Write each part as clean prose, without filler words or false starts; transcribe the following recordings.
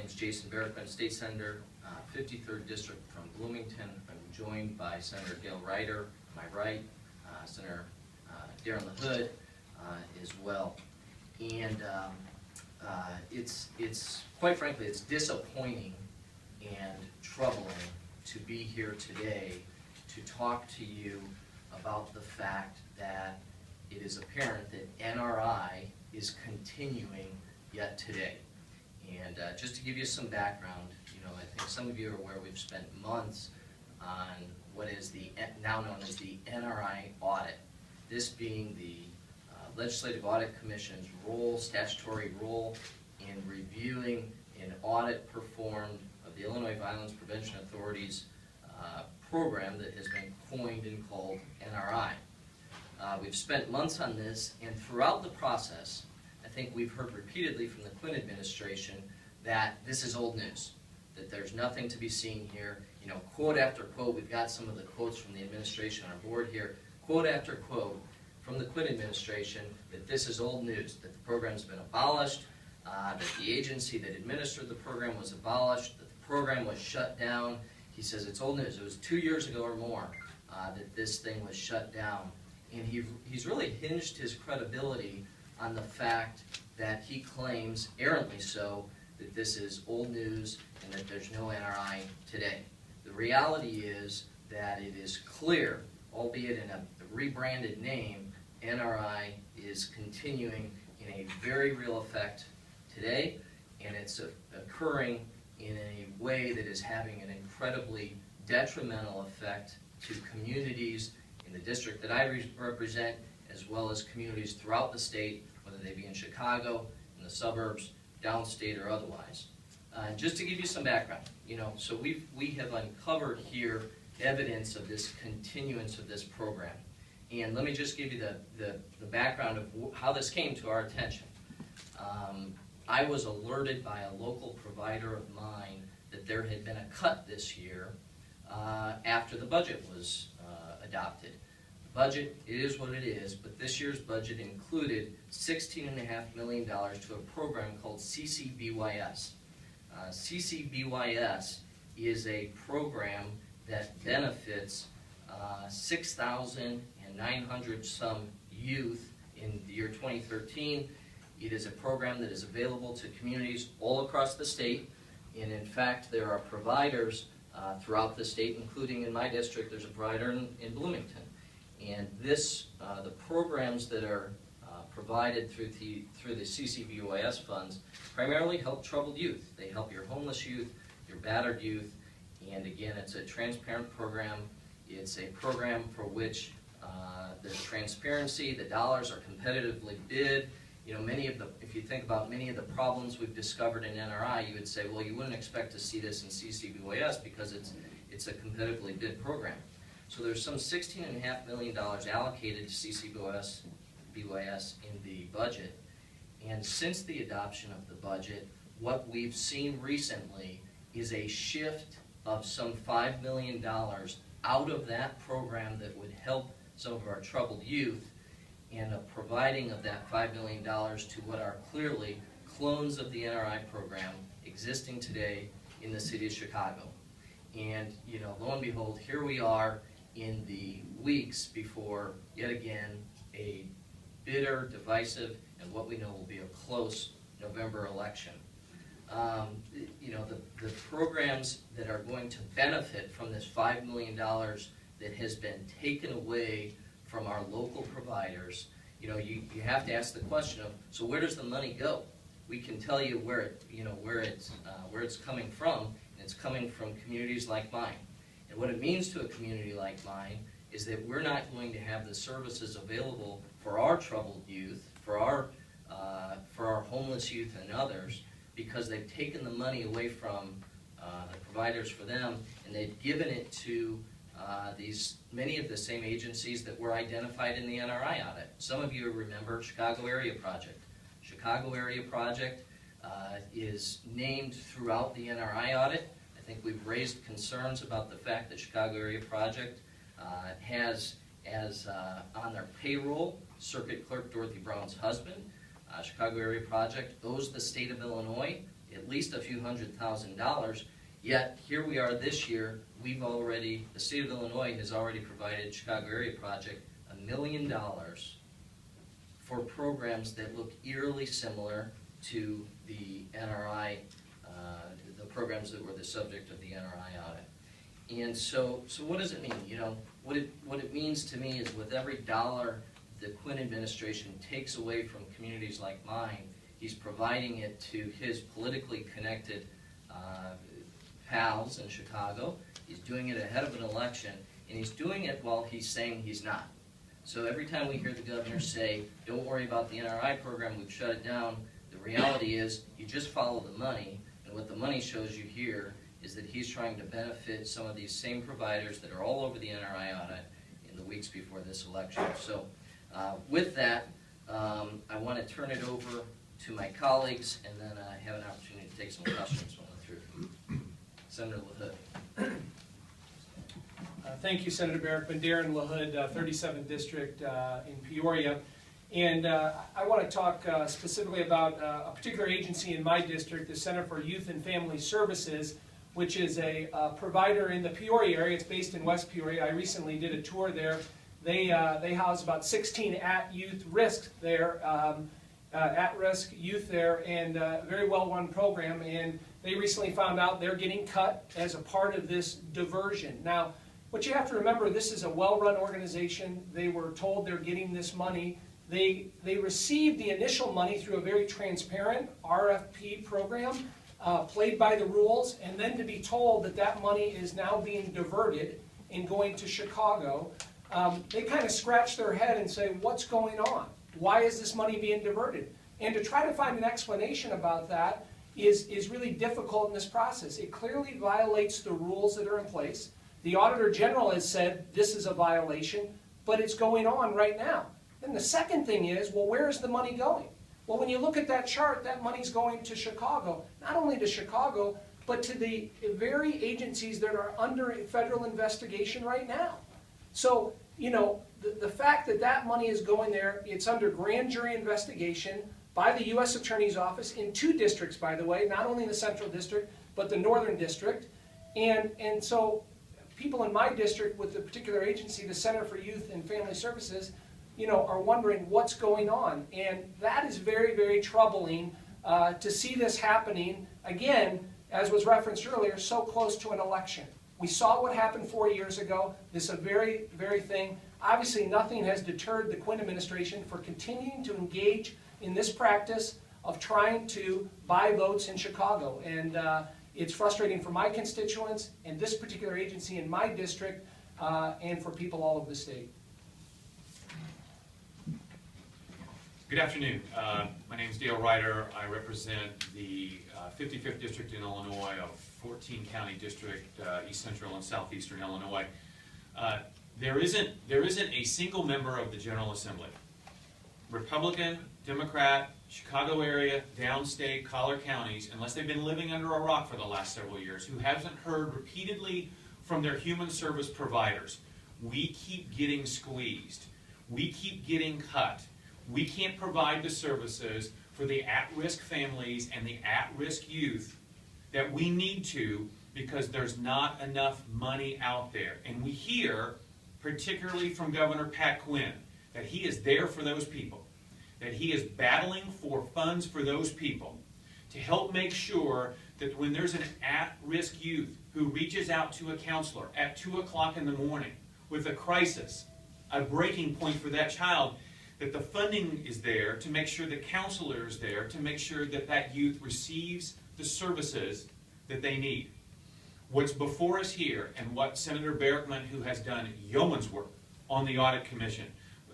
name's Jason Barickman, State Senator, 53rd District from Bloomington. I'm joined by Senator Gail Ryder, my right, Senator Darin LaHood as well. And it's quite frankly, it's disappointing and troubling to be here today to talk to you about the fact that it is apparent that NRI is continuing yet today. And just to give you some background, I think some of you are aware we've spent months on what is now known as the NRI audit. This being the Legislative Audit Commission's statutory role in reviewing an audit performed of the Illinois Violence Prevention Authority's program that has been coined and called NRI. We've spent months on this, and throughout the process, I think we've heard repeatedly from the Quinn administration that this is old news, that there's nothing to be seen here. Quote after quote, we've got some of the quotes from the administration on our board here, quote after quote from the Quinn administration that this is old news, that the program's been abolished, that the agency that administered the program was abolished, that the program was shut down. He says it's old news. It was 2 years ago or more that this thing was shut down. And he's really hinged his credibility on the fact that he claims, errantly so, that this is old news and that there's no NRI today. The reality is that it is clear, albeit in a rebranded name, NRI is continuing in a very real effect today, and it's occurring in a way that is having an incredibly detrimental effect to communities in the district that I represent, as well as communities throughout the state, whether they be in Chicago, in the suburbs, downstate, or otherwise. Just to give you some background, so we have uncovered here evidence of this continuance of this program. And let me just give you the background of how this came to our attention. I was alerted by a local provider of mine that there had been a cut this year after the budget was adopted. The budget, it is what it is, but this year's budget included $16.5 million to a program called CCBYS. CCBYS is a program that benefits 6,900 some youth in the year 2013. It is a program that is available to communities all across the state, and in fact there are providers throughout the state, including in my district. There's a provider in Bloomington, and the programs that are provided through the CCBYS funds primarily help troubled youth. They help your homeless youth, your battered youth, and again, it's a transparent program. It's a program for which there's transparency. The dollars are competitively bid. If you think about many of the problems we've discovered in NRI, you would say, well, you wouldn't expect to see this in CCBYS because it's a competitively bid program. So there's some $16.5 million allocated to CCBYS in the budget. And since the adoption of the budget, what we've seen recently is a shift of some $5 million out of that program that would help some of our troubled youth, and a providing of that $5 million to what are clearly clones of the NRI program existing today in the city of Chicago. And lo and behold, here we are in the weeks before, yet again, a bitter, divisive, and what we know will be a close November election. The programs that are going to benefit from this $5 million that has been taken away from our local providers, you have to ask the question of, so where does the money go? We can tell you where it's coming from, and it's coming from communities like mine. And what it means to a community like mine is that we're not going to have the services available for our troubled youth, for our homeless youth and others, because they've taken the money away from the providers for them, and they've given it to many of the same agencies that were identified in the NRI audit. Some of you remember Chicago Area Project. Chicago Area Project is named throughout the NRI audit. I think we've raised concerns about the fact that Chicago Area Project has as on their payroll Circuit Clerk Dorothy Brown's husband. Chicago Area Project owes the state of Illinois at least a few $100,000. Yet here we are this year, the state of Illinois has already provided Chicago area project $1 million for programs that look eerily similar to the NRI, the programs that were the subject of the NRI audit. And so what does it mean? You know, what it means to me is with every dollar the Quinn administration takes away from communities like mine, he's providing it to his politically connected pals in Chicago. He's doing it ahead of an election, and he's doing it while he's saying he's not. So every time we hear the governor say, don't worry about the NRI program, we've shut it down, the reality is you just follow the money, and what the money shows you here is that he's trying to benefit some of these same providers that are all over the NRI audit in the weeks before this election. So with that, I want to turn it over to my colleagues, and then I have an opportunity to take some questions when we're through. Senator LaHood. Thank you, Senator Barickman. Darin LaHood, 37th District in Peoria. And I want to talk specifically about a particular agency in my district, the Center for Youth and Family Services, which is a provider in the Peoria area. It's based in West Peoria. I recently did a tour there. They house about 16 at-youth risk there, at-risk youth there, and a very well-run program. And they recently found out they're getting cut as a part of this diversion. Now, what you have to remember, this is a well-run organization. They were told they're getting this money. They received the initial money through a very transparent RFP program, played by the rules, and then to be told that that money is now being diverted and going to Chicago, they kind of scratch their head and say, what's going on? Why is this money being diverted? And to try to find an explanation about that is really difficult in this process. It clearly violates the rules that are in place. The Auditor General has said this is a violation, but it's going on right now. Then the second thing is, well, where is the money going? Well, when you look at that chart, that money's going to Chicago. Not only to Chicago, but to the very agencies that are under federal investigation right now. So, you know, the fact that that money is going there, it's under grand jury investigation by the U.S. Attorney's Office in 2 districts, by the way, not only in the Central District, but the Northern District. And so people in my district with the particular agency, the Center for Youth and Family Services, you know, are wondering what's going on. And that is very, very troubling to see this happening, again, as was referenced earlier, so close to an election. We saw what happened 4 years ago. This is a very, very thing. Obviously, nothing has deterred the Quinn administration for continuing to engage in this practice of trying to buy votes in Chicago. And it's frustrating for my constituents and this particular agency in my district and for people all over the state. Good afternoon. My name is Dale Ryder. I represent the 55th District in Illinois, a 14-county district, East Central and Southeastern Illinois. There isn't a single member of the General Assembly, Republican, Democrat, Chicago area, downstate, collar counties, unless they've been living under a rock for the last several years, who hasn't heard repeatedly from their human service providers, we keep getting squeezed, we keep getting cut. We can't provide the services for the at-risk families and the at-risk youth that we need to because there's not enough money out there. And we hear, particularly from Governor Pat Quinn, that he is there for those people, that he is battling for funds for those people to help make sure that when there's an at-risk youth who reaches out to a counselor at 2 o'clock in the morning with a crisis, a breaking point for that child, that the funding is there to make sure the counselor is there to make sure that that youth receives the services that they need. What's before us here and what Senator Barickman, who has done yeoman's work on the Audit Commission,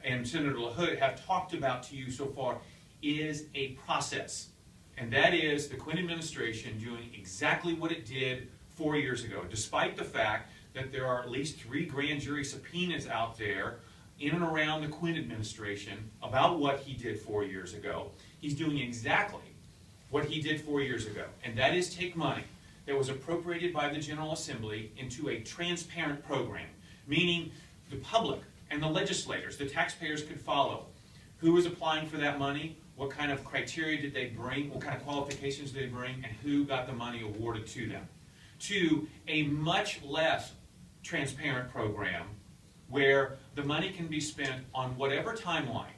and Senator LaHood have talked about to you so far is a process. And that is the Quinn administration doing exactly what it did 4 years ago, despite the fact that there are at least 3 grand jury subpoenas out there in and around the Quinn administration about what he did 4 years ago. He's doing exactly what he did 4 years ago, and that is take money that was appropriated by the General Assembly into a transparent program, meaning the public and the legislators, the taxpayers could follow who was applying for that money, what kind of criteria did they bring, what kind of qualifications did they bring, and who got the money awarded to them, to a much less transparent program where the money can be spent on whatever timeline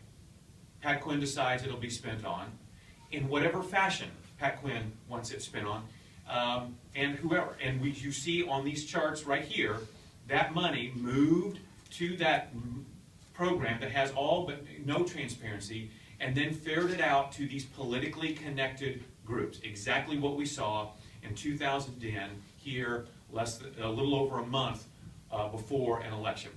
Pat Quinn decides it'll be spent on, in whatever fashion Pat Quinn wants it spent on, and whoever. And you see on these charts right here, that money moved to that program that has all but no transparency, and then ferreted out to these politically connected groups. Exactly what we saw in 2010 here, a little over a month before an election.